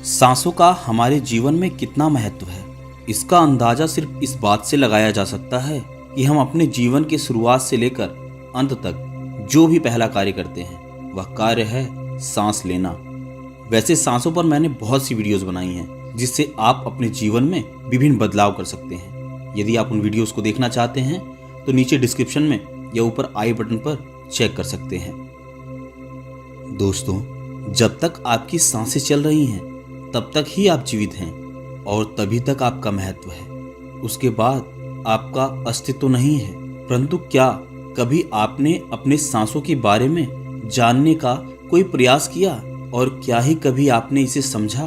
सांसों का हमारे जीवन में कितना महत्व है, इसका अंदाजा सिर्फ इस बात से लगाया जा सकता है कि हम अपने जीवन की शुरुआत से लेकर अंत तक जो भी पहला कार्य करते हैं वह कार्य है सांस लेना। वैसे सांसों पर मैंने बहुत सी वीडियोस बनाई हैं जिससे आप अपने जीवन में विभिन्न बदलाव कर सकते हैं। यदि आप उन वीडियोस को देखना चाहते हैं तो नीचे डिस्क्रिप्शन में या ऊपर आई बटन पर चेक कर सकते हैं। दोस्तों, जब तक आपकी सांसें चल रही हैं तब तक ही आप जीवित हैं और तभी तक आपका महत्व है। उसके बाद आपका अस्तित्व नहीं है। परंतु क्या कभी आपने अपने सांसों के बारे में जानने का कोई प्रयास किया और क्या ही कभी आपने इसे समझा?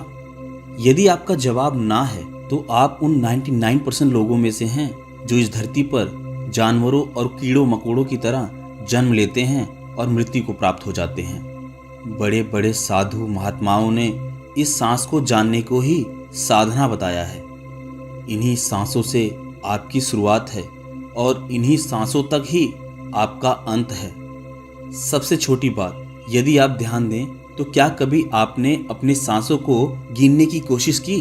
यदि आपका जवाब ना है तो आप उन 99% लोगों में से हैं जो इस धरती पर जानवरों और कीड़ों मकोड़ों की तरह जन्म लेते हैं और मृत्यु को प्राप्त हो जाते हैं। बड़े बड़े साधु महात्माओं ने इस सांस को जानने को ही साधना बताया है। इन्हीं सांसों से आपकी शुरुआत है और इन्हीं सांसों तक ही आपका अंत है। सबसे छोटी बात, यदि आप ध्यान दें तो क्या कभी आपने अपने सांसों को गिनने की कोशिश की?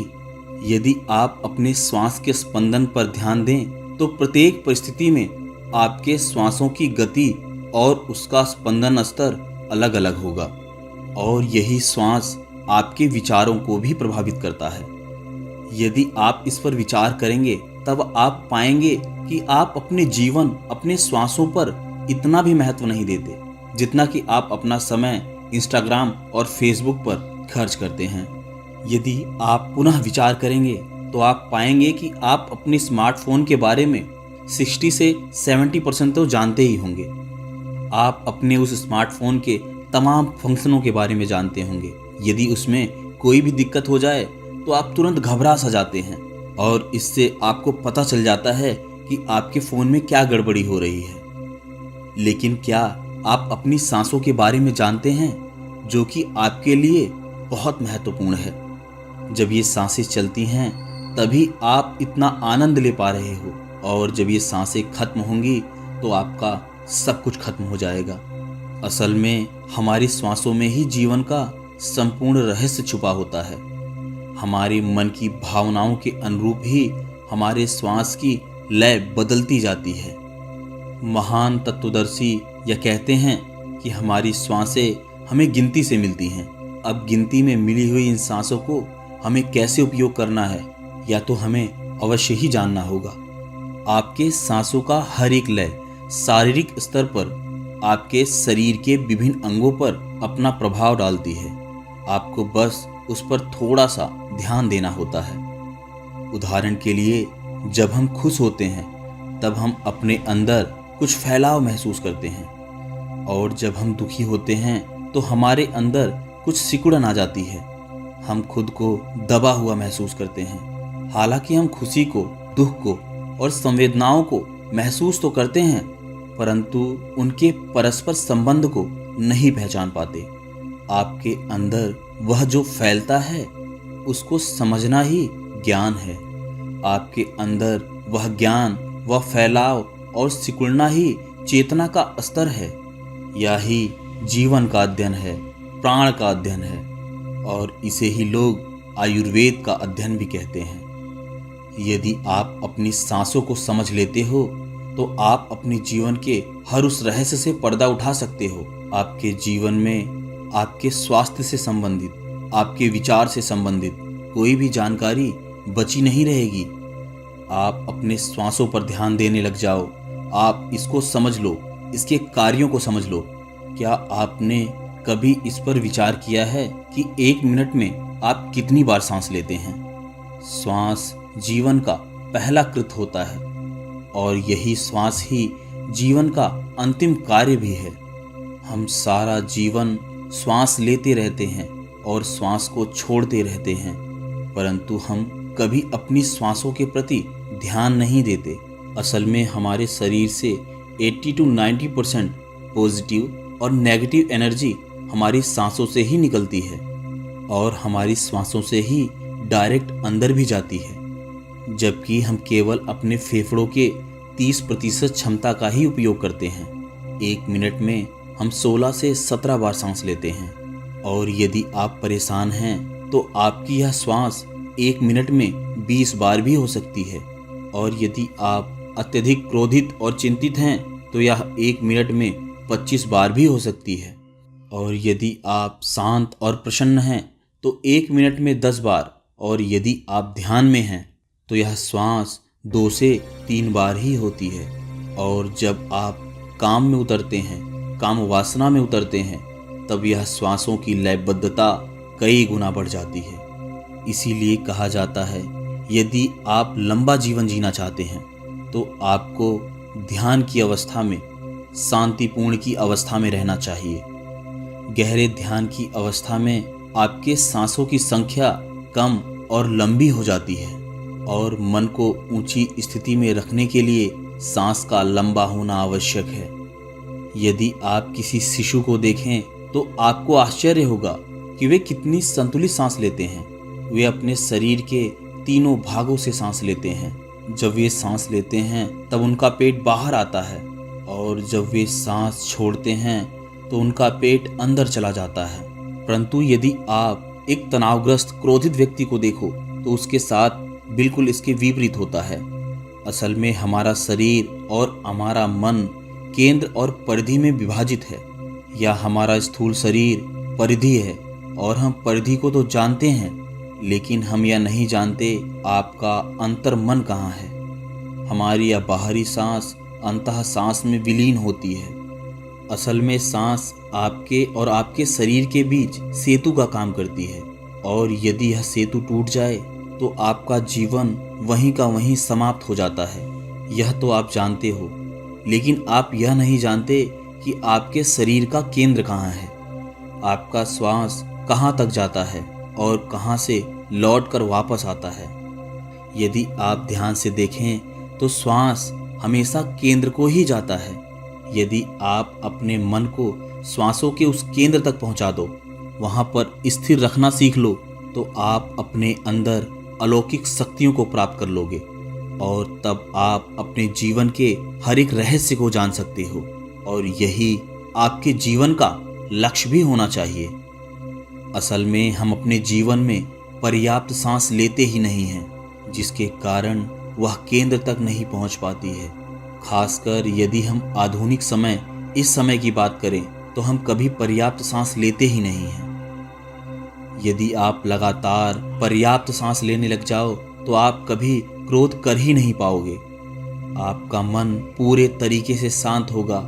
यदि आप अपने श्वास के स्पंदन पर ध्यान दें तो प्रत्येक परिस्थिति में आपके श्वासों की गति और उसका स्पंदन स्तर अलग अलग होगा और यही श्वास आपके विचारों को भी प्रभावित करता है। यदि आप इस पर विचार करेंगे तब आप पाएंगे कि आप अपने जीवन, अपने श्वासों पर इतना भी महत्व नहीं देते जितना कि आप अपना समय इंस्टाग्राम और फेसबुक पर खर्च करते हैं। यदि आप पुनः विचार करेंगे तो आप पाएंगे कि आप अपने स्मार्टफोन के बारे में 60 से 70% तो जानते ही होंगे। आप अपने उस स्मार्टफोन के तमाम फंक्शनों के बारे में जानते होंगे। यदि उसमें कोई भी दिक्कत हो जाए तो आप तुरंत घबरा सा जाते हैं और इससे आपको पता चल जाता है कि आपके फ़ोन में क्या गड़बड़ी हो रही है। लेकिन क्या आप अपनी सांसों के बारे में जानते हैं, जो कि आपके लिए बहुत महत्वपूर्ण है? जब ये सांसें चलती हैं तभी आप इतना आनंद ले पा रहे हो और जब ये सांसें खत्म होंगी तो आपका सब कुछ खत्म हो जाएगा। असल में हमारी श्वासों में ही जीवन का संपूर्ण रहस्य छुपा होता है। हमारे मन की भावनाओं के अनुरूप ही हमारे श्वास की लय बदलती जाती है। महान तत्वदर्शी यह कहते हैं कि हमारी श्वासें हमें गिनती से मिलती हैं। अब गिनती में मिली हुई इन सांसों को हमें कैसे उपयोग करना है या तो हमें अवश्य ही जानना होगा। आपके सांसों का हर एक लय शारीरिक स्तर पर आपके शरीर के विभिन्न अंगों पर अपना प्रभाव डालती है। आपको बस उस पर थोड़ा सा ध्यान देना होता है। उदाहरण के लिए, जब हम खुश होते हैं तब हम अपने अंदर कुछ फैलाव महसूस करते हैं और जब हम दुखी होते हैं तो हमारे अंदर कुछ सिकुड़न आ जाती है। हम खुद को दबा हुआ महसूस करते हैं। हालांकि हम खुशी को, दुख को और संवेदनाओं को महसूस तो करते हैं परंतु उनके परस्पर संबंध को नहीं पहचान पाते। आपके अंदर वह जो फैलता है उसको समझना ही ज्ञान है। आपके अंदर वह ज्ञान, वह फैलाव और सिकुड़ना ही चेतना का स्तर है। यही जीवन का अध्ययन है, प्राण का अध्ययन है और इसे ही लोग आयुर्वेद का अध्ययन भी कहते हैं। यदि आप अपनी सांसों को समझ लेते हो तो आप अपने जीवन के हर उस रहस्य से पर्दा उठा सकते हो। आपके जीवन में आपके स्वास्थ्य से संबंधित, आपके विचार से संबंधित कोई भी जानकारी बची नहीं रहेगी। आप अपने श्वासों पर ध्यान देने लग जाओ। आप इसको समझ लो, इसके कार्यों को समझ लो। क्या आपने कभी इस पर विचार किया है कि 1 मिनट में आप कितनी बार सांस लेते हैं? श्वास जीवन का पहला कृत्य होता है और यही श्वास ही जीवन का अंतिम कार्य भी है। हम सारा जीवन श्वास लेते रहते हैं और श्वास को छोड़ते रहते हैं, परंतु हम कभी अपनी श्वासों के प्रति ध्यान नहीं देते। असल में हमारे शरीर से 80 to 90% पॉजिटिव और नेगेटिव एनर्जी हमारी सांसों से ही निकलती है और हमारी श्वासों से ही डायरेक्ट अंदर भी जाती है, जबकि हम केवल अपने फेफड़ों के 30% क्षमता का ही उपयोग करते हैं। 1 मिनट में हम 16 से 17 बार सांस लेते हैं और यदि आप परेशान हैं तो आपकी यह श्वास 1 मिनट में 20 बार भी हो सकती है। और यदि आप अत्यधिक क्रोधित और चिंतित हैं तो यह 1 मिनट में 25 बार भी हो सकती है। और यदि आप शांत और प्रसन्न हैं तो 1 मिनट में 10 बार। और यदि आप ध्यान में हैं तो यह श्वास 2 से 3 बार ही होती है। और जब आप काम में उतरते हैं, काम वासना में उतरते हैं, तब यह श्वासों की लयबद्धता कई गुना बढ़ जाती है। इसीलिए कहा जाता है, यदि आप लंबा जीवन जीना चाहते हैं तो आपको ध्यान की अवस्था में, शांतिपूर्ण की अवस्था में रहना चाहिए। गहरे ध्यान की अवस्था में आपके सांसों की संख्या कम और लंबी हो जाती है। और मन को ऊंची स्थिति में रखने के लिए सांस का लंबा होना आवश्यक है। यदि आप किसी शिशु को देखें तो आपको आश्चर्य होगा कि वे कितनी संतुलित सांस लेते हैं। वे अपने शरीर के तीनों भागों से सांस लेते हैं। जब वे सांस लेते हैं तब उनका पेट बाहर आता है, और जब वे सांस छोड़ते हैं तो उनका पेट अंदर चला जाता है। परंतु यदि आप एक तनावग्रस्त क्रोधित व्यक्ति को देखो तो उसके साथ बिल्कुल इसके विपरीत होता है। असल में हमारा शरीर और हमारा मन केंद्र और परिधि में विभाजित है, या हमारा स्थूल शरीर परिधि है। और हम परिधि को तो जानते हैं, लेकिन हम यह नहीं जानते आपका अंतर मन कहाँ है। हमारी यह बाहरी सांस अंतः सांस में विलीन होती है। असल में सांस आपके और आपके शरीर के बीच सेतु का काम करती है। और यदि यह सेतु टूट जाए तो आपका जीवन वहीं का वहीं समाप्त हो जाता है। यह तो आप जानते हो, लेकिन आप यह नहीं जानते कि आपके शरीर का केंद्र कहाँ है। आपका श्वास कहाँ तक जाता है और कहाँ से लौट कर वापस आता है। यदि आप ध्यान से देखें तो श्वास हमेशा केंद्र को ही जाता है। यदि आप अपने मन को श्वासों के उस केंद्र तक पहुँचा दो, वहाँ पर स्थिर रखना सीख लो, तो आप अपने अंदर अलौकिक शक्तियों को प्राप्त कर लोगे। और तब आप अपने जीवन के हर एक रहस्य को जान सकते हो। और यही आपके जीवन का लक्ष्य भी होना चाहिए। असल में हम अपने जीवन में पर्याप्त सांस लेते ही नहीं हैं, जिसके कारण वह केंद्र तक नहीं पहुंच पाती है। खासकर यदि हम आधुनिक समय, इस समय की बात करें तो हम कभी पर्याप्त सांस लेते ही नहीं हैं। यदि आप लगातार पर्याप्त सांस लेने लग जाओ तो आप कभी क्रोध कर ही नहीं पाओगे। आपका मन पूरे तरीके से शांत होगा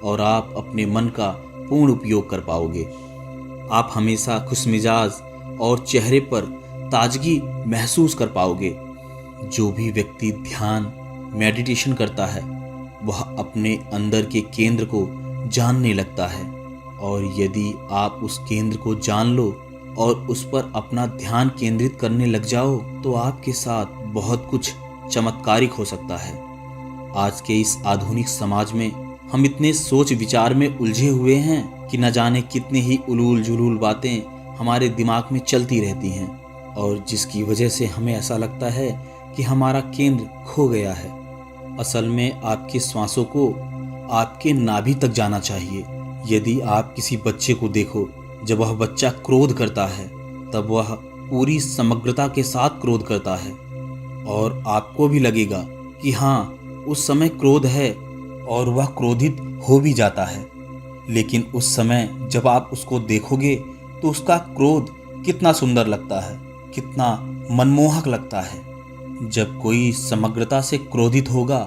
और आप अपने मन का पूर्ण उपयोग कर पाओगे। आप हमेशा खुशमिजाज और चेहरे पर ताजगी महसूस कर पाओगे। जो भी व्यक्ति ध्यान, मेडिटेशन करता है वह अपने अंदर के केंद्र को जानने लगता है। और यदि आप उस केंद्र को जान लो और उस पर अपना ध्यान केंद्रित करने लग जाओ तो आपके साथ बहुत कुछ चमत्कारिक हो सकता है। आज के इस आधुनिक समाज में हम इतने सोच विचार में उलझे हुए हैं कि न जाने कितनी ही उलूल जुलूल बातें हमारे दिमाग में चलती रहती हैं, और जिसकी वजह से हमें ऐसा लगता है कि हमारा केंद्र खो गया है। असल में आपकी श्वासों को आपके नाभि तक जाना चाहिए। यदि आप किसी बच्चे को देखो, जब वह बच्चा क्रोध करता है तब वह पूरी समग्रता के साथ क्रोध करता है, और आपको भी लगेगा कि हाँ, उस समय क्रोध है और वह क्रोधित हो भी जाता है। लेकिन उस समय जब आप उसको देखोगे तो उसका क्रोध कितना सुंदर लगता है, कितना मनमोहक लगता है। जब कोई समग्रता से क्रोधित होगा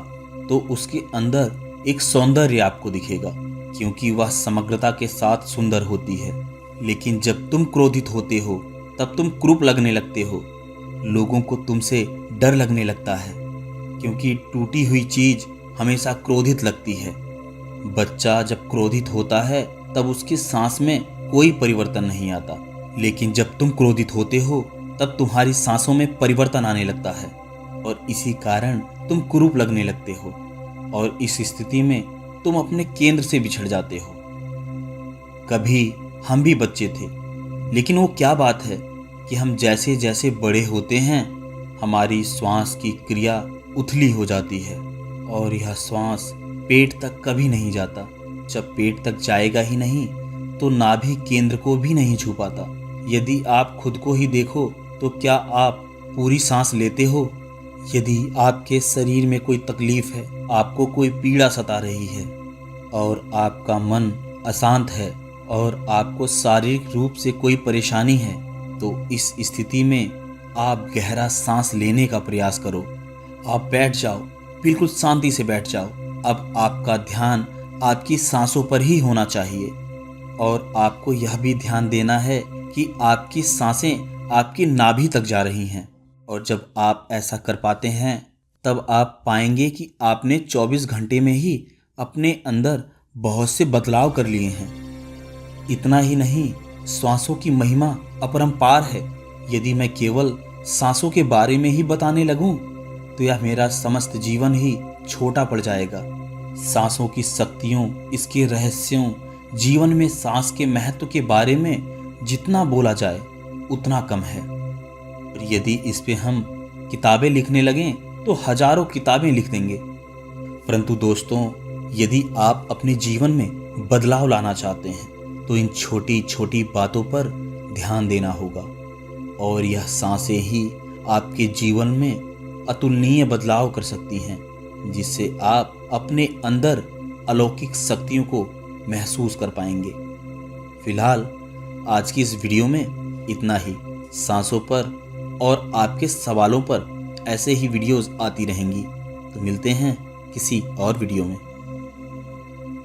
तो उसके अंदर एक सौंदर्य आपको दिखेगा, क्योंकि वह समग्रता के साथ सुंदर होती है। लेकिन जब तुम क्रोधित होते हो तब तुम क्रूप लगने लगते हो। लोगों को तुमसे डर लगने लगता है, क्योंकि टूटी हुई चीज हमेशा क्रोधित लगती है। बच्चा जब क्रोधित होता है तब उसकी सांस में कोई परिवर्तन नहीं आता, लेकिन जब तुम क्रोधित होते हो तब तुम्हारी सांसों में परिवर्तन आने लगता है, और इसी कारण तुम कुरूप लगने लगते हो। और इस स्थिति में तुम अपने केंद्र से बिछड़ जाते हो। कभी हम भी बच्चे थे, लेकिन वो क्या बात है कि हम जैसे जैसे बड़े होते हैं हमारी श्वास की क्रिया उथली हो जाती है, और यह श्वास पेट तक कभी नहीं जाता। जब पेट तक जाएगा ही नहीं तो नाभि केंद्र को भी नहीं छू पाता। यदि आप खुद को ही देखो तो क्या आप पूरी सांस लेते हो? यदि आपके शरीर में कोई तकलीफ है, आपको कोई पीड़ा सता रही है और आपका मन अशांत है और आपको शारीरिक रूप से कोई परेशानी है, तो इस स्थिति में आप गहरा सांस लेने का प्रयास करो। आप बैठ जाओ, बिल्कुल शांति से बैठ जाओ। अब आपका ध्यान आपकी सांसों पर ही होना चाहिए और आपको यह भी ध्यान देना है कि आपकी सांसें आपकी नाभि तक जा रही हैं। और जब आप ऐसा कर पाते हैं तब आप पाएंगे कि आपने 24 घंटे में ही अपने अंदर बहुत से बदलाव कर लिए हैं। इतना ही नहीं, सांसों की महिमा अपरंपार है। यदि मैं केवल सांसों के बारे में ही बताने लगूं तो यह मेरा समस्त जीवन ही छोटा पड़ जाएगा। सांसों की शक्तियों, इसके रहस्यों, जीवन में सांस के महत्व के बारे में जितना बोला जाए उतना कम है। और यदि इस पे हम किताबें लिखने लगें तो हजारों किताबें लिख देंगे। परंतु दोस्तों, यदि आप अपने जीवन में बदलाव लाना चाहते हैं तो इन छोटी छोटी बातों पर ध्यान देना होगा और यह सांसें ही आपके जीवन में अतुलनीय बदलाव कर सकती हैं, जिससे आप अपने अंदर अलौकिक शक्तियों को महसूस कर पाएंगे। फिलहाल आज की इस वीडियो में इतना ही। सांसों पर और आपके सवालों पर ऐसे ही वीडियोस आती रहेंगी। तो मिलते हैं किसी और वीडियो में।